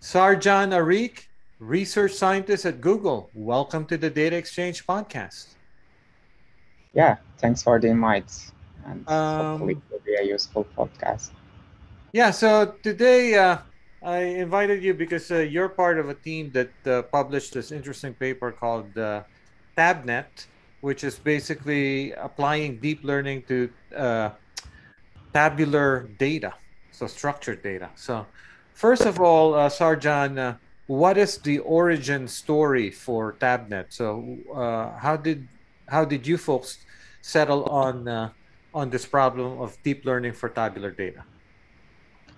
Sercan Arik, research scientist at Google. Welcome to the Data Exchange podcast. Yeah, thanks for the invite, and hopefully it will be a useful podcast. Yeah, so today I invited you because you're part of a team that published this interesting paper called Tabnet, which is basically applying deep learning to tabular data, so structured data. So first of all, Sarjan, what is the origin story for Tabnet? So how did you folks settle on this problem of deep learning for tabular data?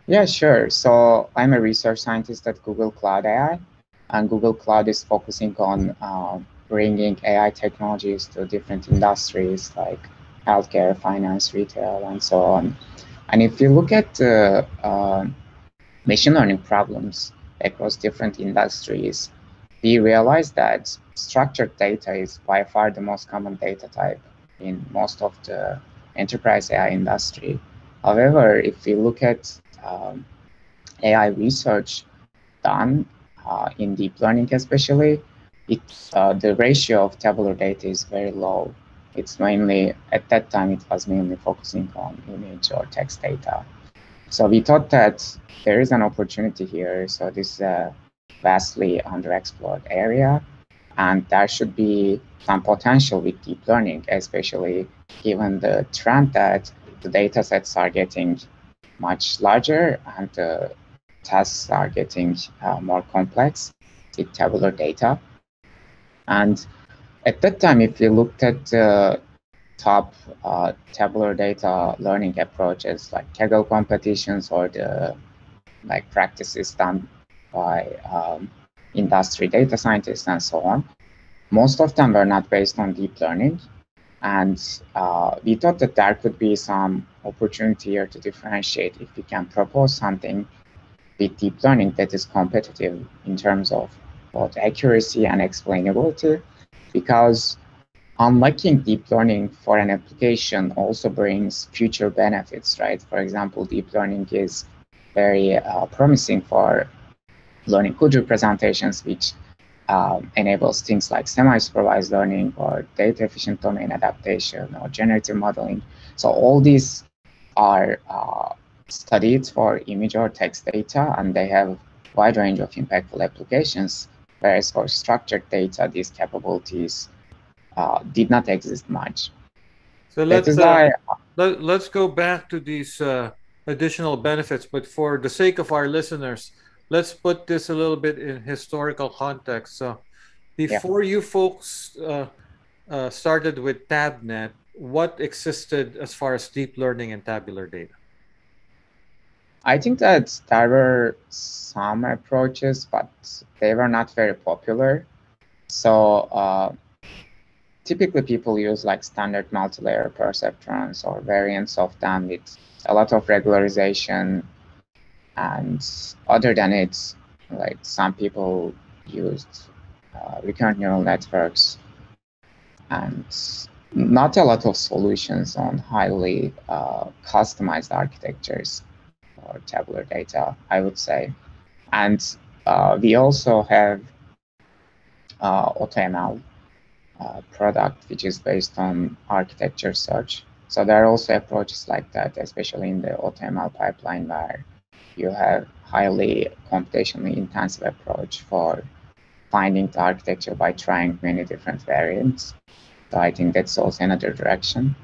Yeah, sure. So I'm a research scientist at Google Cloud AI, and Google Cloud is focusing on bringing AI technologies to different industries like healthcare, finance, retail, and so on. And if you look at machine learning problems across different industries, we realize that structured data is by far the most common data type in most of the enterprise AI industry. However, if we look at AI research done in deep learning especially, the ratio of tabular data is very low. It's mainly, at that time, it was mainly focusing on image or text data. So we thought that there is an opportunity here. So this is a vastly underexplored area, and there should be some potential with deep learning, especially given the trend that the data sets are getting much larger and the tasks are getting more complex with tabular data. And at that time, if you looked at the top tabular data learning approaches like Kaggle competitions or the practices done by industry data scientists and so on, most of them were not based on deep learning. And we thought that there could be some opportunity here to differentiate if we can propose something with deep learning that is competitive in terms of both accuracy and explainability, because unlocking deep learning for an application also brings future benefits, right? For example, deep learning is very promising for learning code representations, which enables things like semi-supervised learning or data efficient domain adaptation or generative modeling. So all these are studied for image or text data, and they have a wide range of impactful applications, whereas for structured data, these capabilities did not exist much. So let's go back to these additional benefits, but for the sake of our listeners, let's put this a little bit in historical context. So before you folks started with Tabnet, what existed as far as deep learning and tabular data? I think that there were some approaches, but they were not very popular. So typically people use like standard multi-layer perceptrons or variants of them with a lot of regularization. And other than it, like some people used recurrent neural networks, and not a lot of solutions on highly customized architectures or tabular data, I would say. And we also have AutoML product, which is based on architecture search. So there are also approaches like that, especially in the AutoML pipeline, where you have highly computationally intensive approach for finding the architecture by trying many different variants. So I think that's also another direction.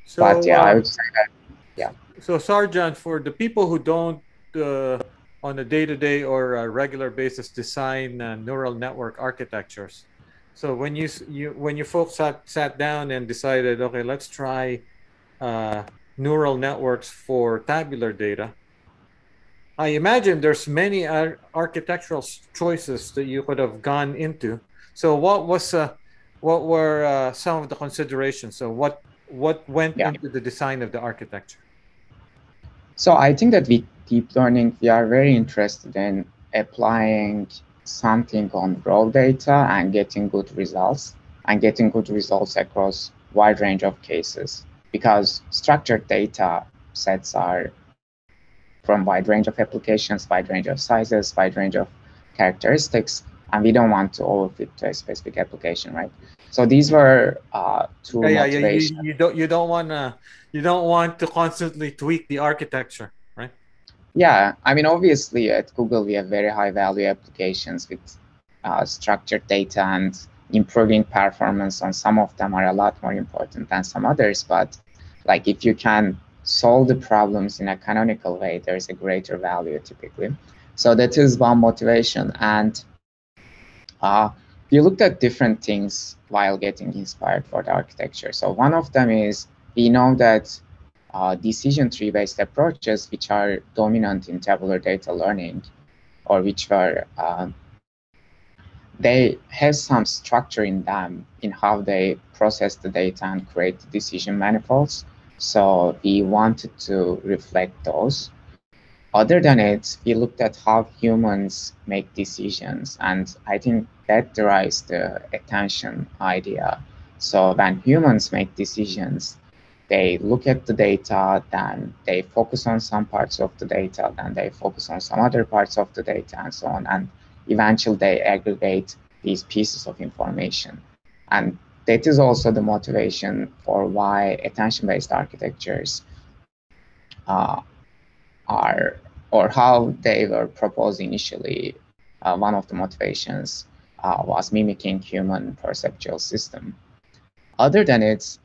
So, but yeah, I would say that, yeah. So Sarjan, for the people who don't on a day-to-day or a regular basis design neural network architectures, so when you folks sat down and decided, okay, let's try neural networks for tabular data, I imagine there's many architectural choices that you could have gone into. So what were some of the considerations? So what went into the design of the architecture? So I think that with deep learning, we are very interested in applying something on raw data and getting good results, across wide range of cases, because structured data sets are from wide range of applications, wide range of sizes, wide range of characteristics, and we don't want to overfit to a specific application, right? So these were two motivations. You don't want to constantly tweak the architecture, right? Yeah, I mean, obviously at Google we have very high value applications with structured data, and improving performance on some of them are a lot more important than some others. But like if you can solve the problems in a canonical way, there's a greater value typically. So that is one motivation. And we looked at different things while getting inspired for the architecture. So one of them is we know that decision tree based approaches, which are dominant in tabular data learning, or which were they have some structure in them in how they process the data and create decision manifolds. So we wanted to reflect those. Other than it, we looked at how humans make decisions, and I think that derives the attention idea. So when humans make decisions, they look at the data, then they focus on some parts of the data, then they focus on some other parts of the data, and so on. And eventually they aggregate these pieces of information. And that is also the motivation for why attention-based architectures are, or how they were proposed initially. One of the motivations was mimicking human perceptual system. Other than it,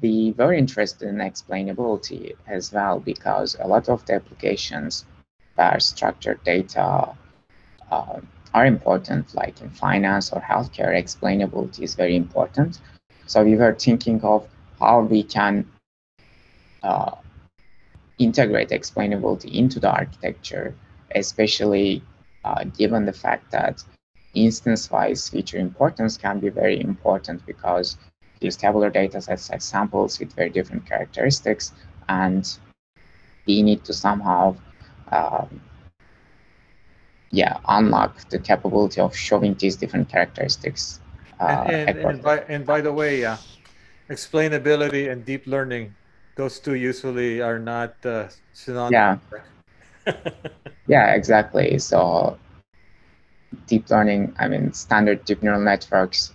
we were interested in explainability as well, because a lot of the applications where structured data are important, like in finance or healthcare, explainability is very important. So we were thinking of how we can integrate explainability into the architecture, especially given the fact that instance-wise feature importance can be very important, because these tabular data sets have samples with very different characteristics, and we need to somehow unlock the capability of showing these different characteristics. And by the way, explainability and deep learning, those two usually are not synonymous. Yeah, exactly. So deep learning, I mean, standard deep neural networks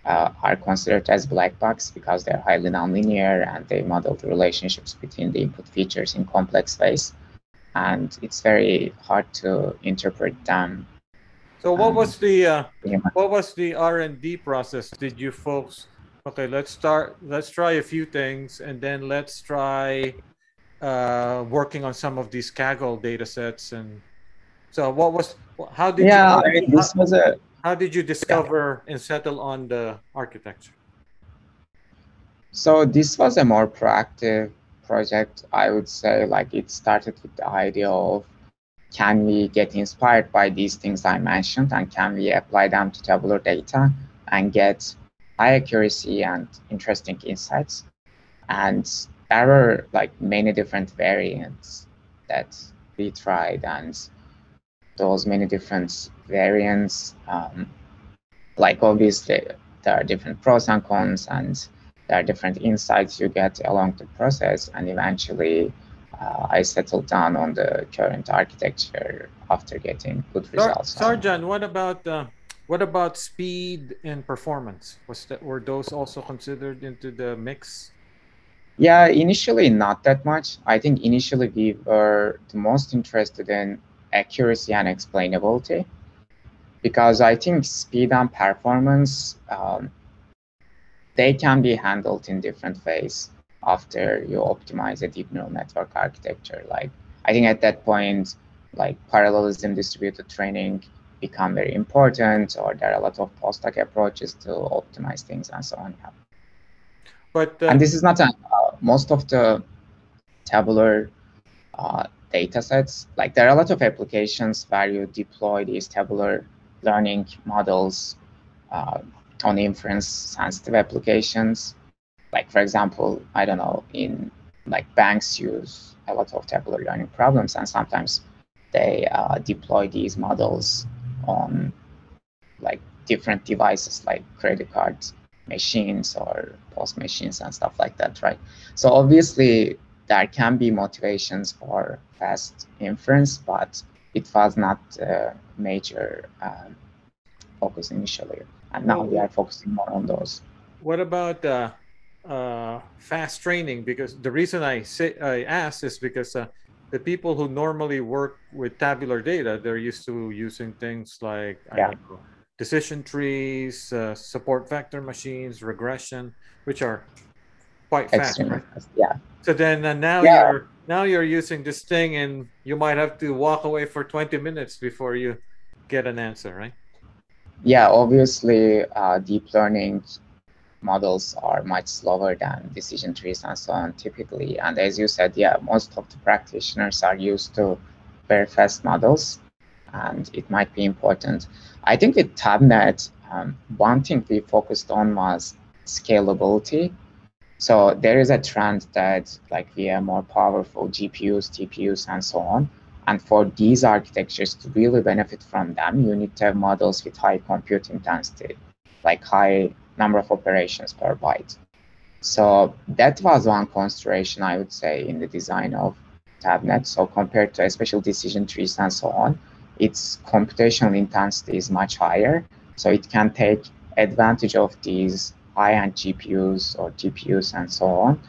are considered as black box because they're highly nonlinear and they model the relationships between the input features in complex ways. And it's very hard to interpret them. So what was the R&D process? Did you folks, okay, let's try a few things, and then let's try working on some of these Kaggle data sets. And so how did you discover and settle on the architecture? So this was a more proactive project, I would say. Like, it started with the idea of, can we get inspired by these things I mentioned, and can we apply them to tabular data and get high accuracy and interesting insights? And there were like many different variants that we tried, and those many different variants, like obviously there are different pros and cons, and there are different insights you get along the process. And eventually I settled down on the current architecture after getting good results. Sercan, what about speed and performance? Were those also considered into the mix? Yeah, initially not that much. I think initially we were the most interested in accuracy and explainability, because I think speed and performance, they can be handled in different ways after you optimize a deep neural network architecture. Like, I think at that point, like parallelism, distributed training become very important, or there are a lot of post-hoc approaches to optimize things and so on. But and this is not most of the tabular data sets. Like, there are a lot of applications where you deploy these tabular learning models on inference sensitive applications. Like, for example, I don't know, in like banks use a lot of tabular learning problems, and sometimes they deploy these models on like different devices like credit cards. machines or post machines and stuff like that, right? So obviously there can be motivations for fast inference, but it was not a major focus initially. And now we are Well, focusing more on those. what about fast training? Because the reason I ask is because the people who normally work with tabular data, they're used to using things like, I Yeah, don't know, decision trees, support vector machines, regression, which are quite fast, extremely right? fast. Yeah. So then Yeah, now you're using this thing, and you might have to walk away for 20 minutes before you get an answer, right? yeah, obviously deep learning models are much slower than decision trees and so on typically. And as you said, yeah, most of the practitioners are used to very fast models, and it might be important. I think with Tabnet, one thing we focused on was scalability. So there is a trend that like we have more powerful GPUs, TPUs, and so on. And for these architectures to really benefit from them, you need to have models with high compute intensity, like high number of operations per byte. So that was one consideration, I would say, in the design of Tabnet. So compared to special decision trees and so on, its computational intensity is much higher. So it can take advantage of these high-end GPUs or TPUs and so on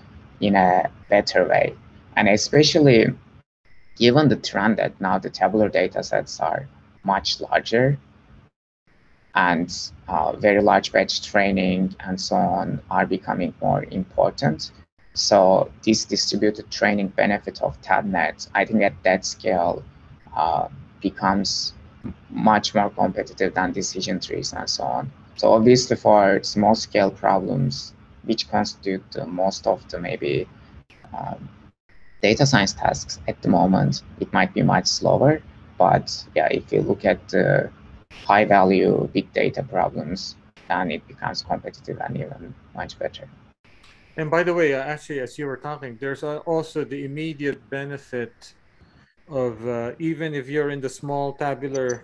in a better way. And especially given the trend that now the tabular data sets are much larger, and very large batch training and so on are becoming more important. So this distributed training benefit of Tabnet, I think at that scale uh, becomes much more competitive than decision trees and so on. So obviously for small scale problems, which constitute most of the maybe um, data science tasks at the moment, it might be much slower. But yeah, if you look at the high value big data problems, then it becomes competitive and even much better. And by the way, actually, as you were talking, there's also the immediate benefit of even if you're in the small tabular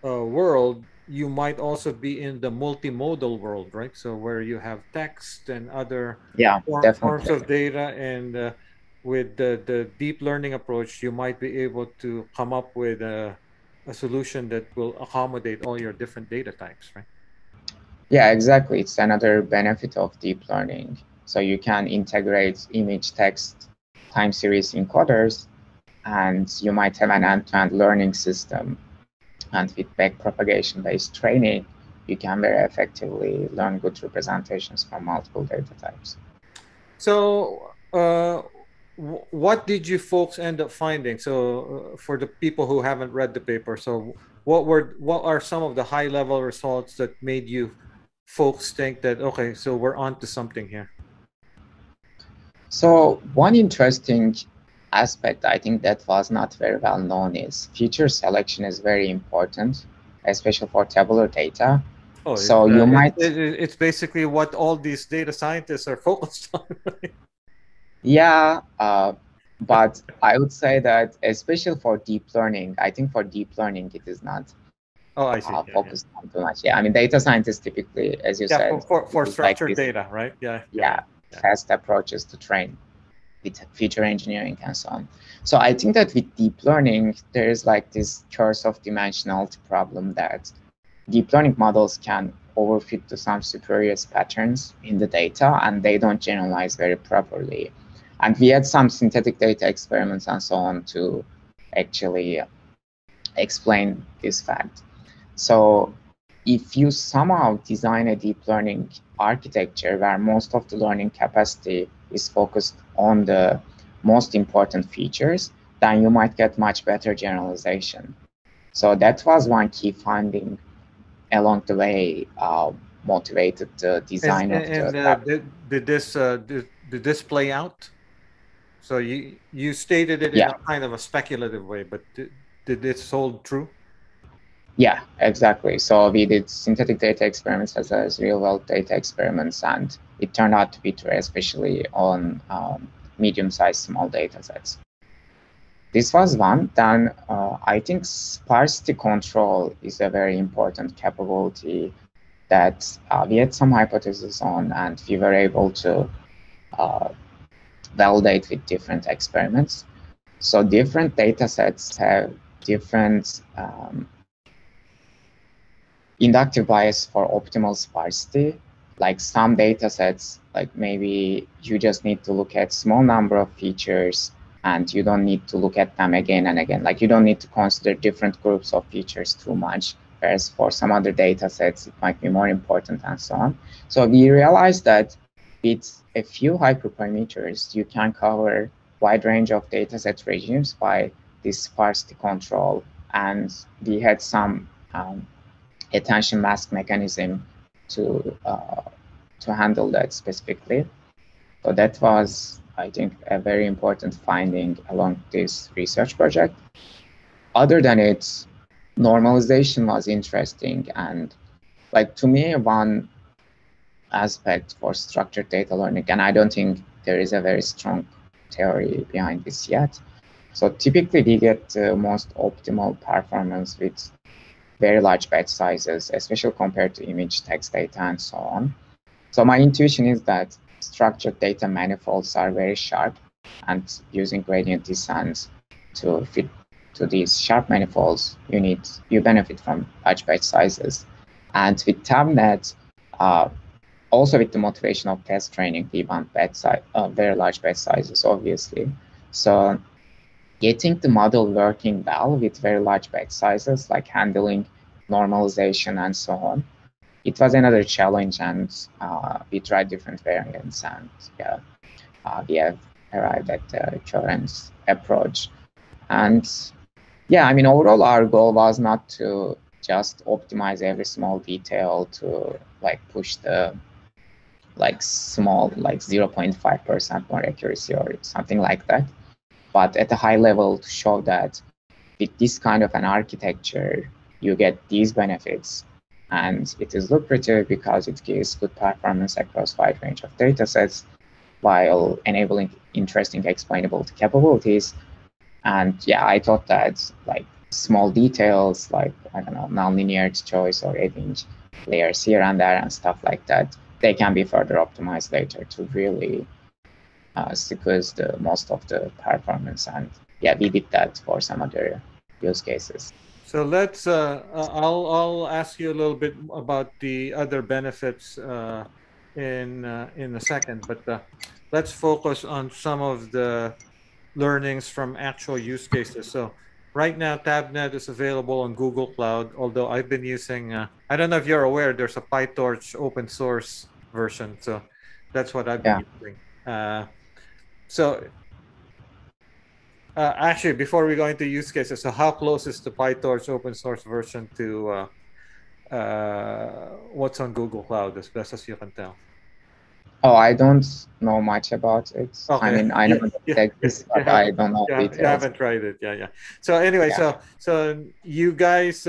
world, you might also be in the multimodal world, right? So where you have text and other Yeah, forms definitely. of data, and with the deep learning approach, you might be able to come up with a solution that will accommodate all your different data types, right? Yeah, exactly. It's another benefit of deep learning. So you can integrate image, text, time series encoders, and you might have an end-to-end learning system. And with backpropagation based training, you can very effectively learn good representations from multiple data types. So, what did you folks end up finding? So, for the people who haven't read the paper, so what are some of the high level results that made you folks think that okay, so we're on to something here? So one interesting aspect I think that was not very well known is feature selection is very important, especially for tabular data. Oh, So you might, it's basically what all these data scientists are focused on, right? yeah, but I would say that especially for deep learning, I think for deep learning it is not Oh, I see. Yeah, yeah, focused on too much. Yeah, I mean data scientists typically, as you yeah. said, For use like structured this, data, right? Yeah, yeah, yeah, yeah, yeah. fast approaches to train with feature engineering and so on. So I think that with deep learning, there is like this curse of dimensionality problem that deep learning models can overfit to some spurious patterns in the data and they don't generalize very properly. And we had some synthetic data experiments and so on to actually explain this fact. So if you somehow design a deep learning architecture where most of the learning capacity is focused on the most important features, then you might get much better generalization. So that was one key finding along the way, motivated the design of the Did this play out? So you stated it in yeah. a kind of a speculative way, but did this hold true? Yeah, exactly. So we did synthetic data experiments as well as real world data experiments, and it turned out to be true, especially on medium-sized small data sets. This was one. Then I think sparsity control is a very important capability that we had some hypotheses on, and we were able to validate with different experiments. So different data sets have different inductive bias for optimal sparsity. Like some data sets, like maybe you just need to look at small number of features and you don't need to look at them again and again. Like you don't need to consider different groups of features too much, whereas for some other data sets, it might be more important and so on. So we realized that with a few hyperparameters, you can cover wide range of dataset regimes by this sparsity control. And we had some attention mask mechanism to handle that specifically. So that was, I think, a very important finding along this research project. Other than it, normalization was interesting, and like to me, one aspect for structured data learning, and I don't think there is a very strong theory behind this yet. So typically we get the most optimal performance with very large batch sizes, especially compared to image, text data, and so on. So my intuition is that structured data manifolds are very sharp, and using gradient descent to fit to these sharp manifolds, you benefit from large batch sizes. And with Tabnet, also with the motivation of test training, we want very large batch sizes, obviously. So getting the model working well with very large batch sizes, like handling normalization and so on, it was another challenge, and we tried different variants, and yeah, we have arrived at the current approach. And yeah, I mean, overall, our goal was not to just optimize every small detail to like push the like small, like 0.5% more accuracy or something like that, but at a high level to show that with this kind of an architecture, you get these benefits. And it is lucrative because it gives good performance across wide range of data sets while enabling interesting explainability capabilities. And yeah, I thought that like small details, like, I don't know, nonlinear choice or adding layers here and there and stuff like that, they can be further optimized later to really sequence the most of the performance. And yeah, we did that for some other use cases. So let's. I'll ask you a little bit about the other benefits in a second, but let's focus on some of the learnings from actual use cases. So right now, Tabnet is available on Google Cloud. Although I've been using, I don't know if you're aware, there's a PyTorch open source version. So that's what I've been using. So actually, before we go into use cases, so how close is the PyTorch open source version to what's on Google Cloud, as best as you can tell? Oh, I don't know much about it. Okay. I mean, I know that exists, but I don't know details. You haven't tried it. Yeah. So anyway, so you guys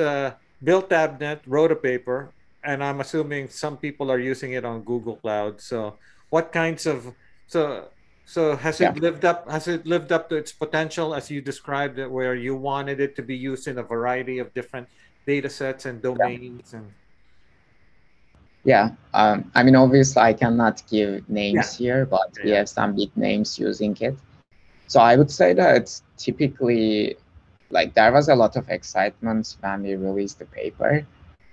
built Tabnet, wrote a paper, and I'm assuming some people are using it on Google Cloud. So what kinds of has it lived up? Has it lived up to its potential as you described it, where you wanted it to be used in a variety of different data sets and domains and yeah, I mean, obviously I cannot give names here, but we have some big names using it. So I would say that typically, like, there was a lot of excitement when we released the paper.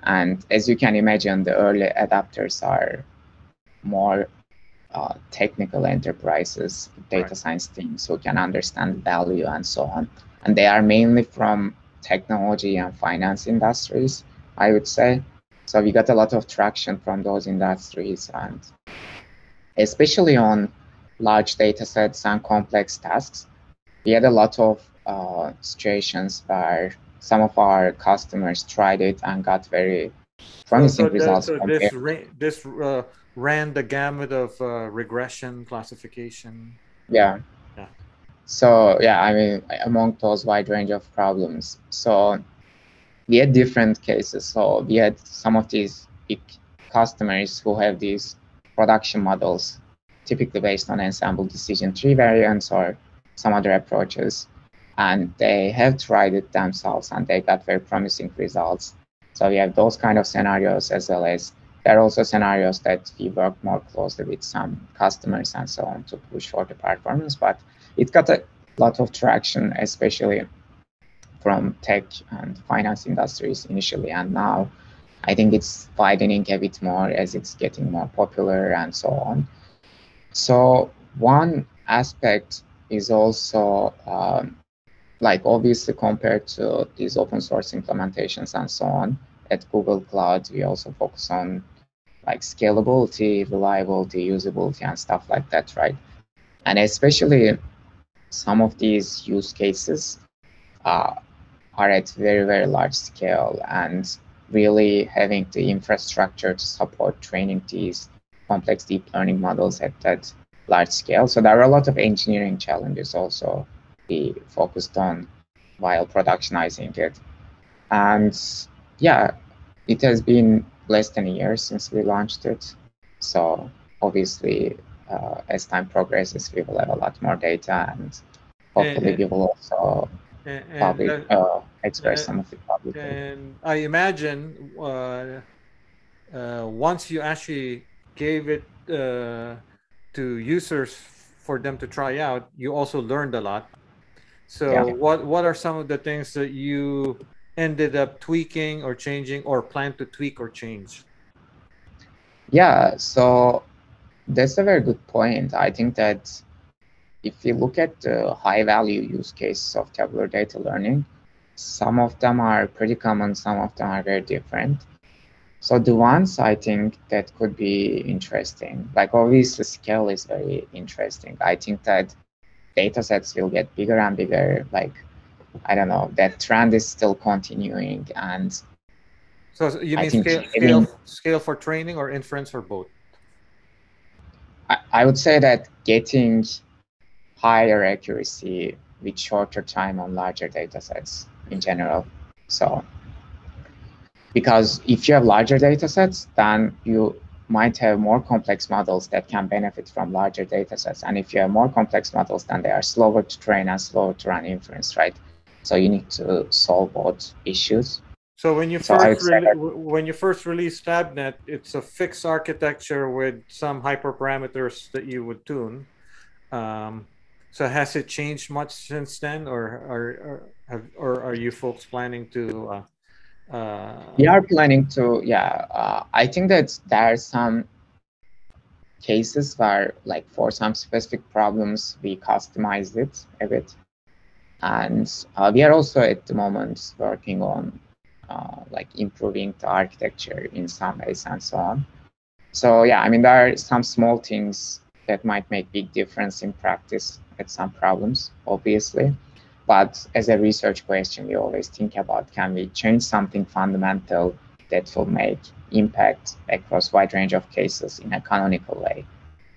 And as you can imagine, the early adapters are more technical enterprises, data science teams who can understand value and so on. And they are mainly from technology and finance industries, I would say. So we got a lot of traction from those industries, and especially on large data sets and complex tasks, we had a lot of situations where some of our customers tried it and got very promising results. So this ran the gamut of regression classification. Yeah. So yeah, I mean, among those wide range of problems. So we had different cases. So we had some of these big customers who have these production models, typically based on ensemble decision tree variants or some other approaches. And they have tried it themselves and they got very promising results. So we have those kind of scenarios, as well as There are also scenarios that we work more closely with some customers and so on to push for the performance, but it got a lot of traction, especially from tech and finance industries initially, and now I think it's widening a bit more as it's getting more popular and so on. So one aspect is also like obviously compared to these open source implementations and so on, at Google Cloud, we also focus on like scalability, reliability, usability, and stuff like that, right? And especially some of these use cases uh, are at very, very large scale, and really having the infrastructure to support training these complex deep learning models at that large scale. So there are a lot of engineering challenges also we focused on while productionizing it. And yeah, it has been less than a year since we launched it. So obviously, as time progresses, we will have a lot more data, and hopefully And we will also and public express uh, some of it publicly. and I imagine once you actually gave it to users for them to try out, you also learned a lot. Yeah. So what are some of the things that you ended up tweaking or changing or plan to tweak or change? Yeah, so that's a very good point. I think that if you look at the high value use cases of tabular data learning, some of them are pretty common, some of them are very different. So the ones I think that could be interesting, like obviously scale is very interesting. I think that data sets will get bigger and bigger. Like, I don't know, that trend is still continuing. And So you I mean think giving, scale for training or inference or both? I would say that getting higher accuracy with shorter time on larger data sets in general. So, because if you have larger data sets, then you might have more complex models that can benefit from larger data sets. And if you have more complex models, then they are slower to train and slower to run inference, right? So you need to solve both issues. So So I would say that, when you first released Tabnet, it's a fixed architecture with some hyperparameters that you would tune. Um, so has it changed much since then, or are you folks planning to? we are planning to, yeah, I think that there are some cases where, like, for some specific problems, we customized it a bit. And we are also at the moment working on like improving the architecture in some ways and so on. So yeah, I mean, there are some small things that might make big difference in practice at some problems, obviously. But as a research question, we always think about, can we change something fundamental that will make impact across wide range of cases in a canonical way,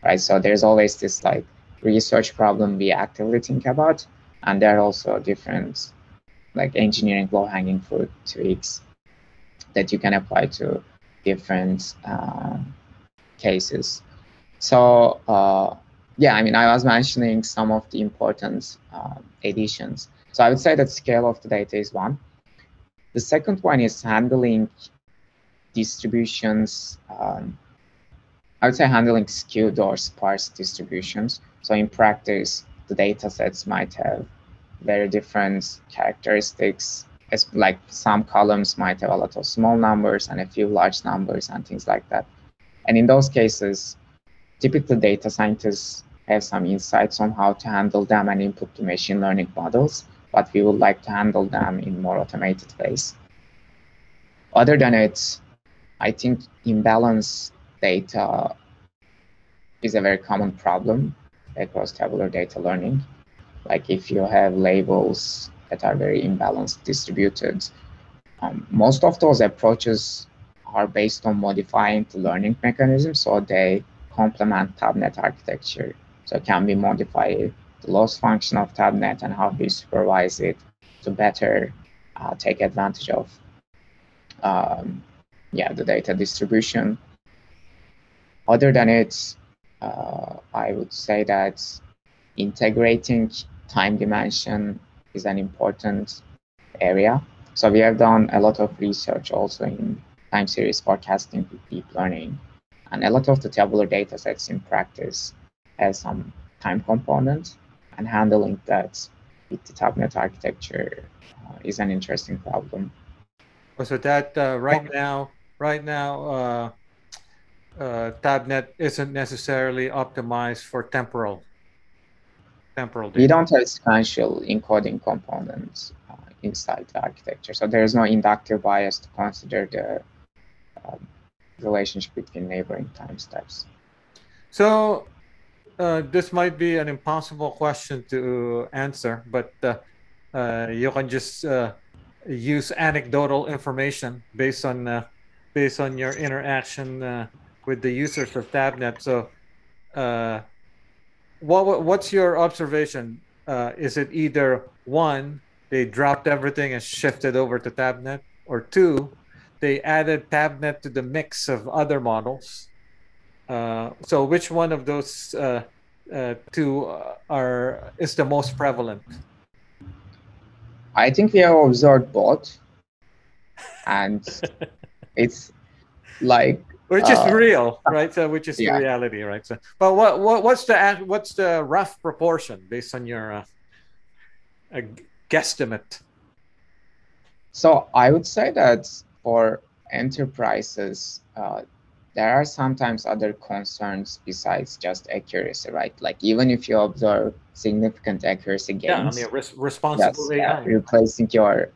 right? So there's always this like research problem we actively think about, and there are also different like engineering low-hanging fruit tweaks that you can apply to different cases. So yeah, I mean, I was mentioning some of the important additions. So I would say that scale of the data is one. The second one is handling distributions. I would say handling skewed or sparse distributions. So in practice, the data sets might have very different characteristics. As like some columns might have a lot of small numbers and a few large numbers and things like that. And in those cases, typically data scientists have some insights on how to handle them and input to machine learning models, but we would like to handle them in more automated ways. Other than it, I think imbalanced data is a very common problem across tabular data learning. Like if you have labels that are very imbalanced distributed, most of those approaches are based on modifying the learning mechanism, so they complement Tabnet architecture. So can we modify the loss function of Tabnet and how we supervise it to better take advantage of yeah, the data distribution. Other than it, I would say that integrating time dimension is an important area. So we have done a lot of research also in time series forecasting with deep learning. And a lot of the tabular data sets in practice has some time component, and handling that with the Tabnet architecture is an interesting problem. So that right now, Tabnet isn't necessarily optimized for temporal We data. don't have sequential encoding components inside the architecture, so there is no inductive bias to consider the relationship between neighboring time steps. So this might be an impossible question to answer, but you can just use anecdotal information based on your interaction with the users of Tabnet. So, what's your observation? Is it either one, they dropped everything and shifted over to Tabnet, or two, they added Tabnet to the mix of other models? So which one of those two is the most prevalent? I think we have observed both, and it's like which is real, right? So which is the yeah. reality, right? So, but what's the rough proportion based on your guesstimate? So I would say that for enterprises, there are sometimes other concerns besides just accuracy, right? Like even if you observe significant accuracy gains, Yeah, I mean, responsible AI. replacing your,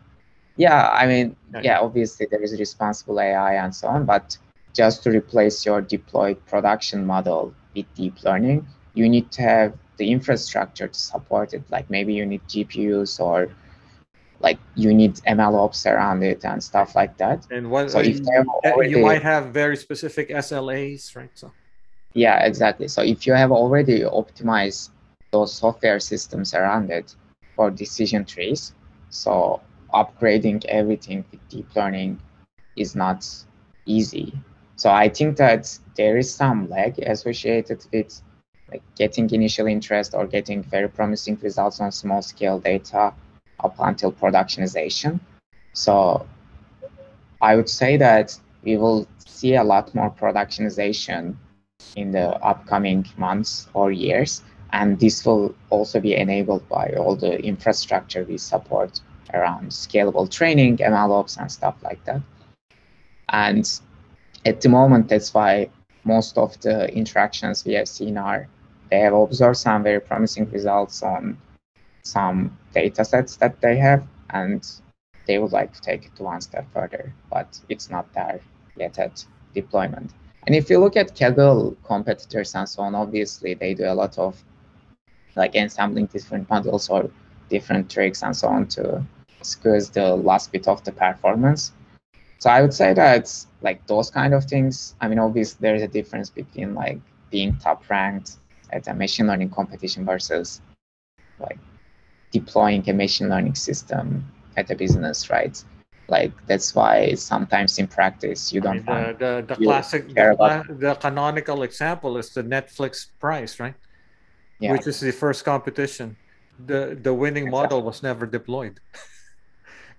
I mean, obviously there is responsible AI and so on, but just to replace your deployed production model with deep learning, you need to have the infrastructure to support it. Like maybe you need GPUs, or like you need MLOps around it and stuff like that. And what so if you might have very specific SLAs, right? So yeah, exactly. So if you have already optimized those software systems around it for decision trees, so upgrading everything with deep learning is not easy. So I think that there is some lag associated with like getting initial interest or getting very promising results on small scale data up until productionization. So I would say that we will see a lot more productionization in the upcoming months or years, and this will also be enabled by all the infrastructure we support around scalable training, MLOps, and stuff like that. And at the moment, that's why most of the interactions we have seen are they have observed some very promising results on some data sets that they have, and they would like to take it to one step further, but it's not there yet at deployment. And if you look at Kaggle competitors and so on, obviously they do a lot of like ensembling different models or different tricks and so on to squeeze the last bit of the performance. So I would say that like those kind of things, I mean, obviously there's a difference between like being top ranked at a machine learning competition versus like deploying a machine learning system at a business, right? Like that's why sometimes in practice you don't want the classic the canonical example is the Netflix price, right? Yeah. Which is the first competition. The winning model was never deployed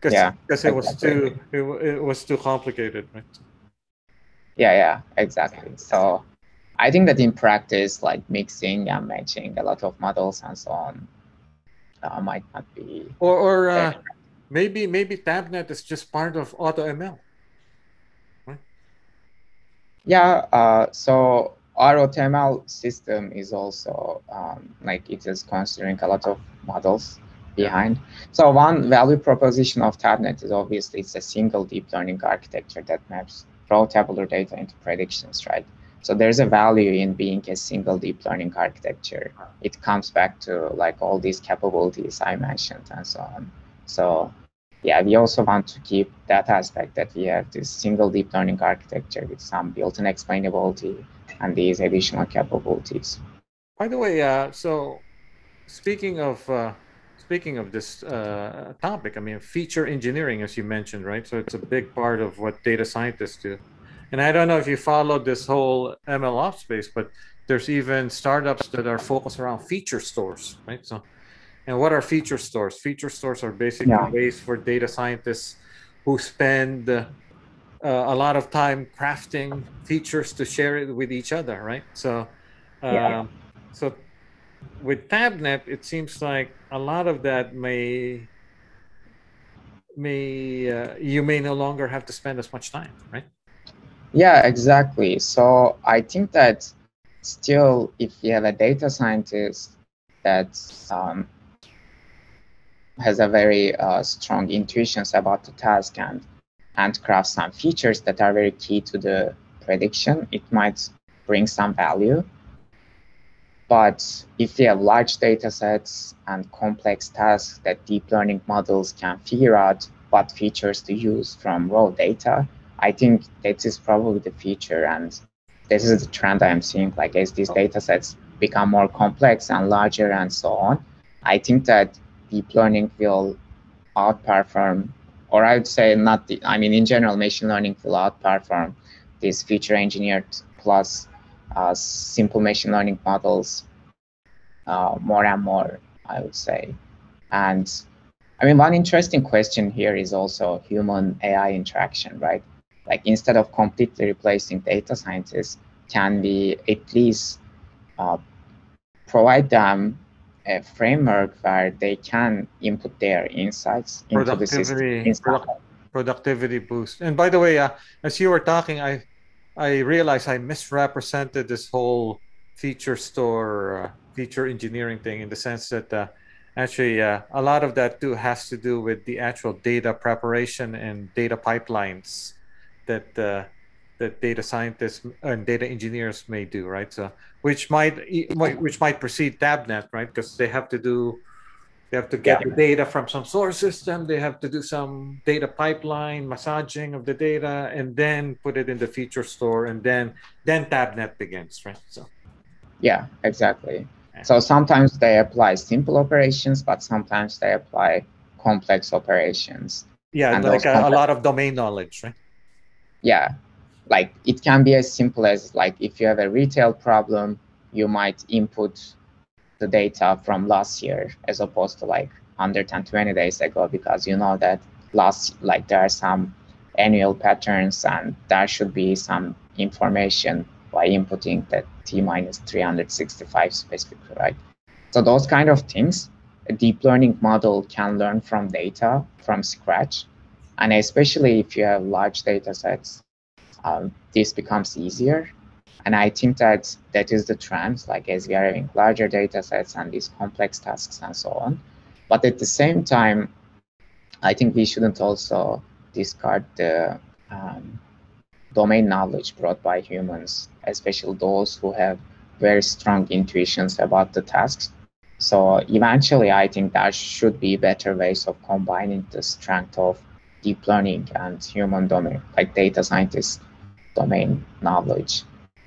because it was too complicated, right? Yeah, exactly. So I think that in practice, like mixing and matching a lot of models and so on might not be. Or maybe Tabnet is just part of AutoML. Right? Yeah. So our AutoML system is also like it is considering a lot of models behind. Yeah. So one value proposition of Tabnet is obviously it's a single deep learning architecture that maps raw tabular data into predictions, right? So there's a value in being a single deep learning architecture. It comes back to like all these capabilities I mentioned and so on. So yeah, we also want to keep that aspect that we have this single deep learning architecture with some built-in explainability and these additional capabilities. By the way, so speaking of this topic, I mean, feature engineering, as you mentioned, right? So it's a big part of what data scientists do. And I don't know if you follow this whole MLOps space, but there's even startups that are focused around feature stores, right? So, and what are feature stores? Feature stores are basically ways for data scientists who spend a lot of time crafting features to share it with each other, right? So, Yeah. so with Tabnet, it seems like a lot of that may you may no longer have to spend as much time, right? Yeah, exactly. So I think that still, if you have a data scientist that has a very strong intuitions about the task and handcraft some features that are very key to the prediction, it might bring some value. But if you have large data sets and complex tasks that deep learning models can figure out what features to use from raw data, I think that is probably the future. And this is the trend I'm seeing, like as these data sets become more complex and larger and so on. I think that deep learning will outperform, or I would say not, I mean, in general, machine learning will outperform these feature engineered plus simple machine learning models more and more, I would say. And I mean, one interesting question here is also human AI interaction, right? Like instead of completely replacing data scientists, can we at least uh, provide them a framework where they can input their insights into the system? Productivity boost. And by the way, as you were talking, I realized I misrepresented this whole feature store, feature engineering thing in the sense that actually a lot of that too has to do with the actual data preparation and data pipelines that that data scientists and data engineers may do, right? So which might precede Tabnet, right? Because they have to Yeah. get the data from some source system. They have to do some data pipeline, massaging of the data, and then put it in the feature store, and then Tabnet begins, right? So Yeah, exactly. yeah, So sometimes they apply simple operations, but sometimes they apply complex operations. yeah, And like those a complex, lot of domain knowledge, right? yeah, like it can be as simple as like if you have a retail problem, you might input the data from last year as opposed to like 120 days ago, because you know that like there are some annual patterns and there should be some information by inputting that t minus 365 specifically, right? So those kind of things, a deep learning model can learn from data from scratch. And especially if you have large data sets, this becomes easier. And I think that that is the trend, like as we are having larger data sets and these complex tasks and so on. But at the same time, I think we shouldn't also discard the domain knowledge brought by humans, especially those who have very strong intuitions about the tasks. So eventually, I think there should be better ways of combining the strength of deep learning and human domain, like data scientists domain knowledge.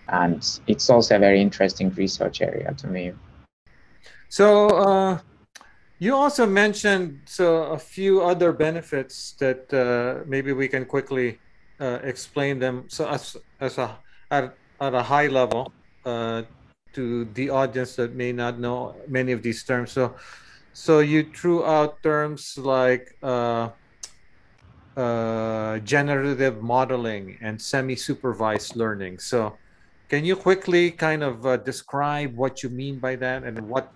And it's also a very interesting research area to me. So you also mentioned a few other benefits that maybe we can quickly explain them. So as a at a high level uh, to the audience that may not know many of these terms. So you threw out terms like generative modeling and semi-supervised learning. So can you quickly kind of describe what you mean by that and what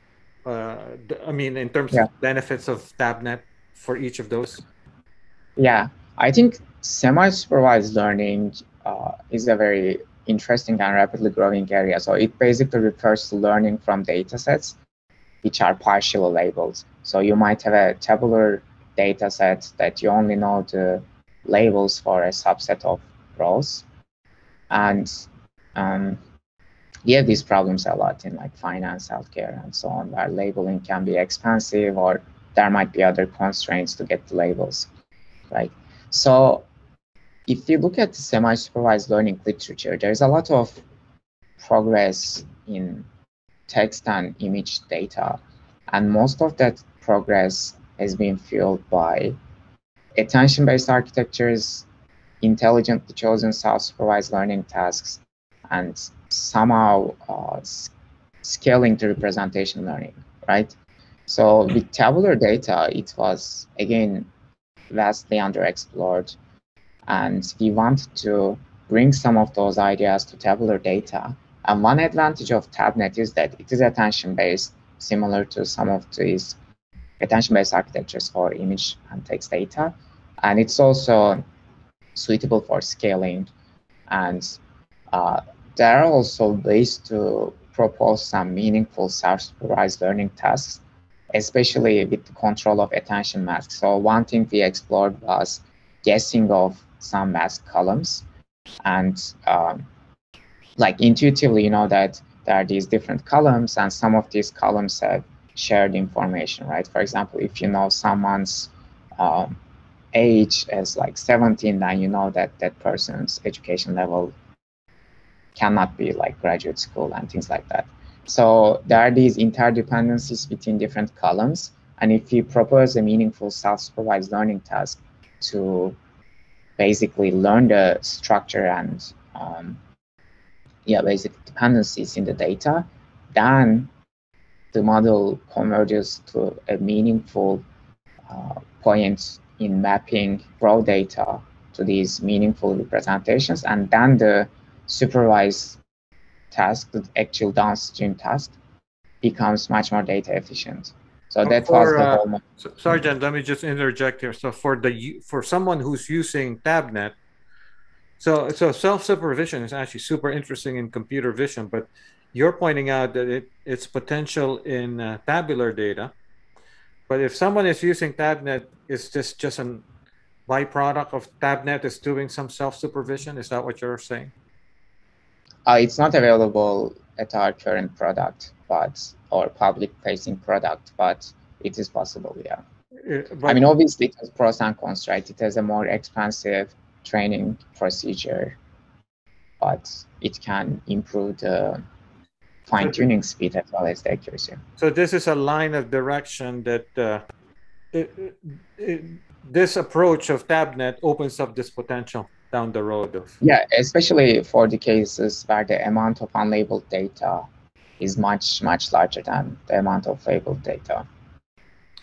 I mean in terms Yeah, of benefits of Tabnet for each of those? yeah. I think semi-supervised learning is a very interesting and rapidly growing area. So it basically refers to learning from data sets which are partially labeled. So you might have a tabular data set that you only know the labels for a subset of rows. And um, you have these problems a lot in like finance, healthcare, and so on, where labeling can be expensive or there might be other constraints to get the labels, right? So if you look at the semi-supervised learning literature, there's a lot of progress in text and image data. And most of that progress has been fueled by attention-based architectures, intelligently chosen self-supervised learning tasks, and somehow scaling to representation learning, right? So with tabular data, it was, again, vastly underexplored. And we want to bring some of those ideas to tabular data. And one advantage of Tabnet is that it is attention-based, similar to some of these attention-based architectures for image and text data. And it's also suitable for scaling. And there are also ways to propose some meaningful self-supervised learning tasks, especially with the control of attention masks. So one thing we explored was guessing of some mask columns. And like intuitively, you know that there are these different columns, and some of these columns have shared information, right? For example, if you know someone's age as like 17, then you know that that person's education level cannot be like graduate school and things like that. So there are these interdependencies between different columns. And if you propose a meaningful self-supervised learning task to basically learn the structure and basic dependencies in the data, then the model converges to a meaningful point in mapping raw data to these meaningful representations, and then the supervised task, the actual downstream task, becomes much more data efficient. So that was the whole. Sergeant, let me just interject here. So for someone who's using Tabnet, so self-supervision is actually super interesting in computer vision, but you're pointing out that its potential in tabular data. But if someone is using Tabnet, is this just a byproduct of Tabnet is doing some self-supervision? Is that what you're saying? It's not available at our current product, or public-facing product, but it is possible, yeah. I mean, obviously, it has pros and cons, right? It has a more expensive training procedure, but it can improve the fine-tuning speed as well as the accuracy. So this is a line of direction that this approach of Tabnet opens up this potential down the road of. Yeah, especially for the cases where the amount of unlabeled data is much, much larger than the amount of labeled data.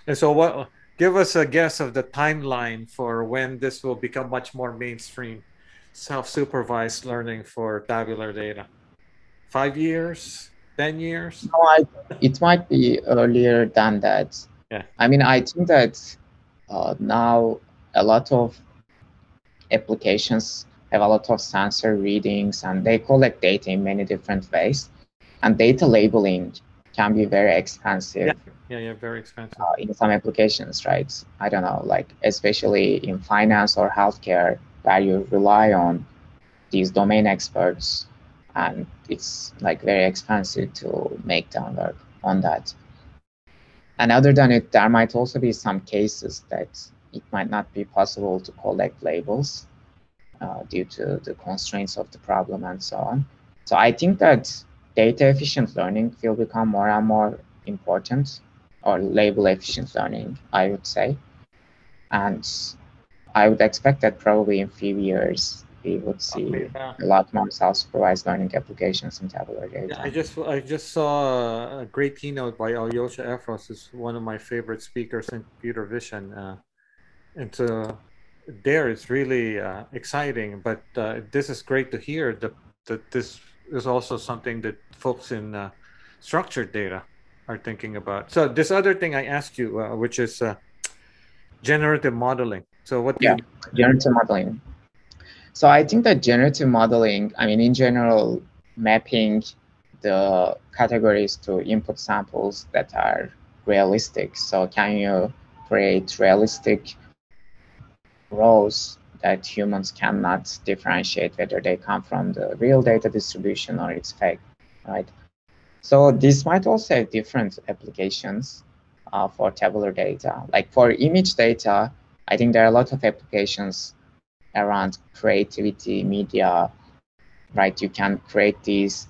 And so give us a guess of the timeline for when this will become much more mainstream, self-supervised learning for tabular data. 5 years, 10 years? No, it might be earlier than that. Yeah. I mean, I think that now a lot of applications have a lot of sensor readings, and they collect data in many different ways. And data labeling can be very expensive. Yeah, very expensive. In some applications, right? I don't know, like especially in finance or healthcare, where you rely on these domain experts, and it's like very expensive to make them work on that. And other than it, there might also be some cases that it might not be possible to collect labels due to the constraints of the problem and so on. So I think that data efficient learning will become more and more important, or label efficient learning, I would say. And I would expect that probably in a few years, we would see a lot more self-supervised learning applications in tabular data. Yeah, I just saw a great keynote by Alyosha Efros, who's one of my favorite speakers in computer vision. And so there it's really exciting, but this is great to hear that this is also something that folks in structured data are thinking about. So this other thing I asked you, which is generative modeling. So what do you mean? Generative modeling. So I think that generative modeling, I mean, in general, mapping the categories to input samples that are realistic. So can you create realistic rows that humans cannot differentiate whether they come from the real data distribution or it's fake, right? So this might also have different applications for tabular data. Like for image data, I think there are a lot of applications around creativity, media, right? You can create these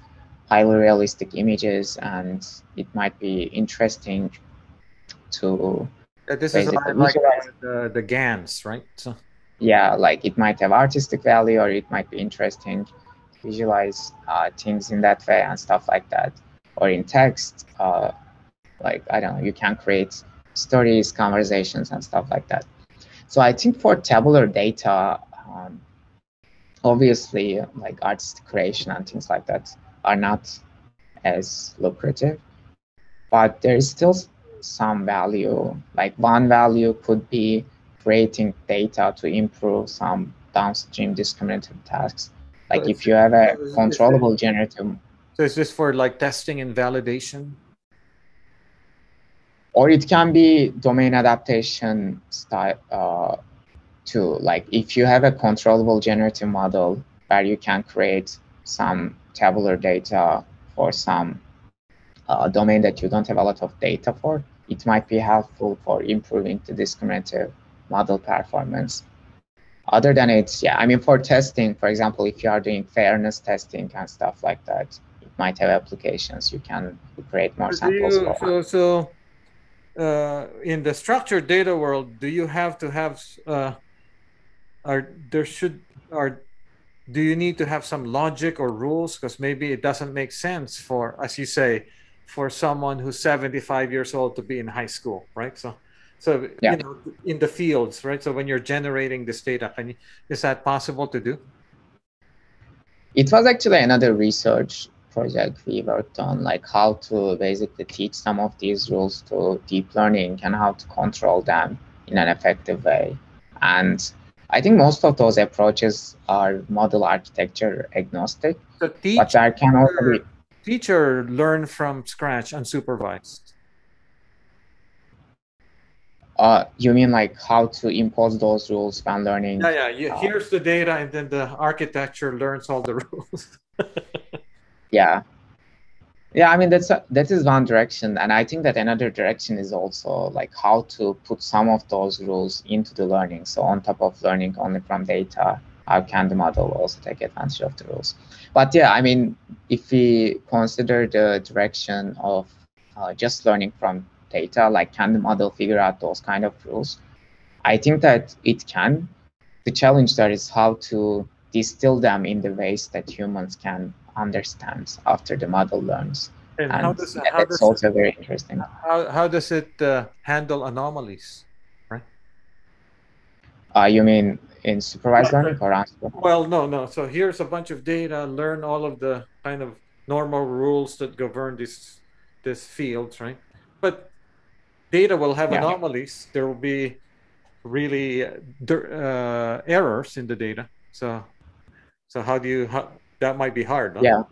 highly realistic images, and it might be interesting to this is like the GANs, right? So yeah, like it might have artistic value, or it might be interesting to visualize things in that way and stuff like that. Or in text, like, I don't know, you can create stories, conversations, and stuff like that. So I think for tabular data, obviously, like artistic creation and things like that are not as lucrative, but there is still some value. Like one value could be creating data to improve some downstream discriminative tasks. So Like if you have a is controllable generative, so is this for like testing and validation? or it can be domain adaptation style too. Like if you have a controllable generative model where you can create some tabular data for some domain that you don't have a lot of data for, it might be helpful for improving the discriminative model performance. Other than it, yeah, I mean, for testing, for example, if you are doing fairness testing and stuff like that, it might have applications. You can create more samples for. In the structured data world, do you have to have are there should are do you need to have some logic or rules? Because maybe it doesn't make sense for, as you say, for someone who's 75 years old to be in high school, right? So Yeah, in the fields, right? So when you're generating this data, is that possible to do? it was actually another research project we worked on, like how to basically teach some of these rules to deep learning and how to control them in an effective way. And I think most of those approaches are model architecture agnostic, So but there can also be. teacher learn from scratch unsupervised. You mean like how to impose those rules when learning? Here's the data, and then the architecture learns all the rules. Yeah, yeah. I mean that is one direction, and I think that another direction is also like how to put some of those rules into the learning. So on top of learning only from data, how can the model also take advantage of the rules? But yeah, I mean, if we consider the direction of just learning from data, like can the model figure out those kind of rules? I think that it can. The challenge there is how to distill them in the ways that humans can understand after the model learns. And And that's also very interesting. how does it handle anomalies, right? You mean in supervised learning or unsupervised? Well, no. So here's a bunch of data. Learn all of the kind of normal rules that govern this fields, right? But data will have Yeah. anomalies. There will be really errors in the data. So how that might be hard, huh? Yeah.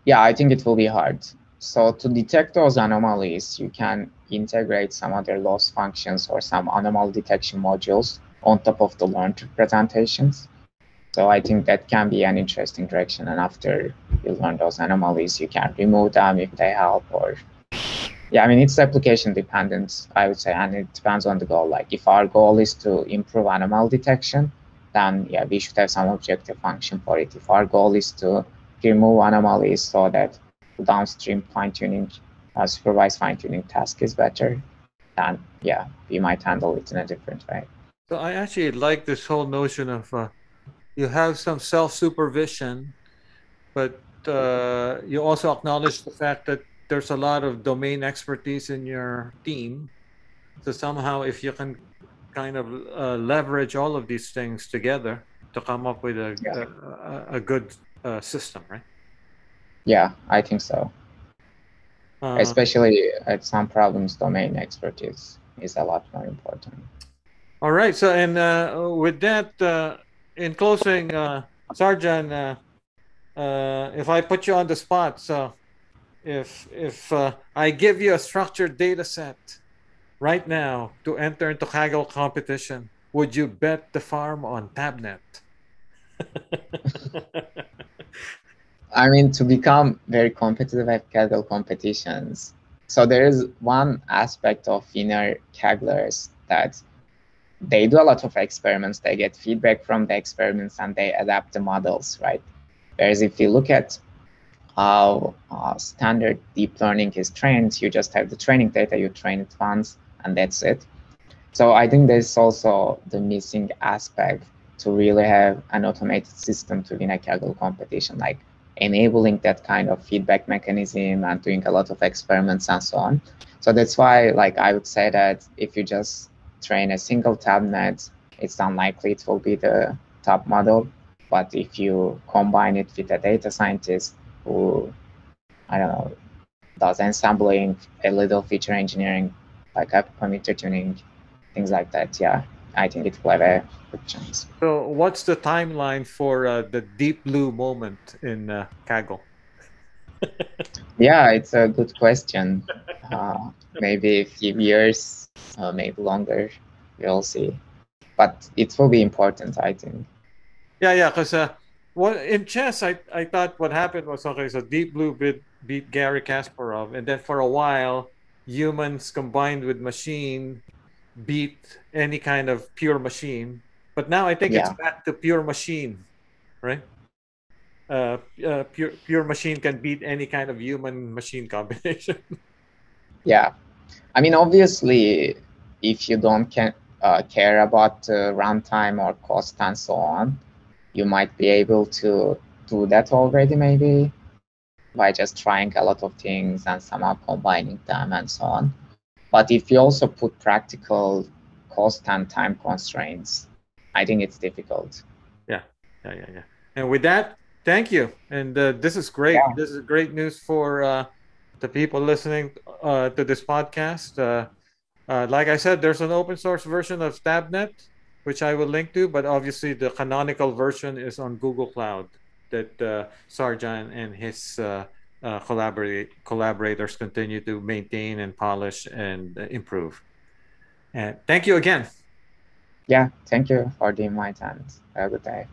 Yeah, I think it will be hard. So to detect those anomalies, you can integrate some other loss functions or some anomaly detection modules on top of the learned representations. So I think that can be an interesting direction. And after you learn those anomalies, you can remove them if they help. Or yeah, I mean, it's application dependent, I would say, and it depends on the goal. Like if our goal is to improve anomaly detection, then yeah, we should have some objective function for it. If our goal is to remove anomalies so that the downstream fine-tuning, supervised fine-tuning task is better, then yeah, we might handle it in a different way. So I actually like this whole notion of you have some self-supervision, but you also acknowledge the fact that there's a lot of domain expertise in your team. So somehow, if you can kind of leverage all of these things together to come up with Yeah, a good system, right? yeah, I think so. Uh, Especially at some problems, domain expertise is a lot more important. all right. So, and with that, in closing, Sarjan, if I put you on the spot, so if I give you a structured data set right now to enter into Kaggle competition, would you bet the farm on Tabnet? I mean, to become very competitive at Kaggle competitions, so there is one aspect of inner Kagglers that they do a lot of experiments, they get feedback from the experiments, and they adapt the models, right? Whereas if you look at how standard deep learning is trained, you just have the training data, you train it once, and that's it. So I think there's also the missing aspect to really have an automated system to win a Kaggle competition, like enabling that kind of feedback mechanism and doing a lot of experiments and so on. So that's why, like, I would say that if you just train a single tabnet, it's unlikely it will be the top model. But if you combine it with a data scientist who, I don't know, does ensembling, a little feature engineering, like hyperparameter tuning, things like that, yeah, I think it will have a good chance. So, what's the timeline for the deep blue moment in Kaggle? Yeah, it's a good question. Maybe a few years, maybe longer. We'll see. But it will be important, I think. Yeah, because what in chess, I thought what happened was okay. So Deep Blue beat Gary Kasparov, and then for a while, humans combined with machine beat any kind of pure machine. But now I think it's Yeah, back to pure machine, right? Pure machine can beat any kind of human machine combination. yeah. I mean, obviously, if you don't care about runtime or cost and so on, you might be able to do that already, maybe by just trying a lot of things and somehow combining them and so on. But if you also put practical cost and time constraints, I think it's difficult. Yeah, yeah. And with that, thank you. And this is great. Yeah, This is great news for the people listening to this podcast. Like I said, there's an open source version of Tabnet, which I will link to, but obviously the canonical version is on Google Cloud that Sarjan and his collaborators continue to maintain and polish and improve. And thank you again. yeah. Thank you for the invite and have a good day.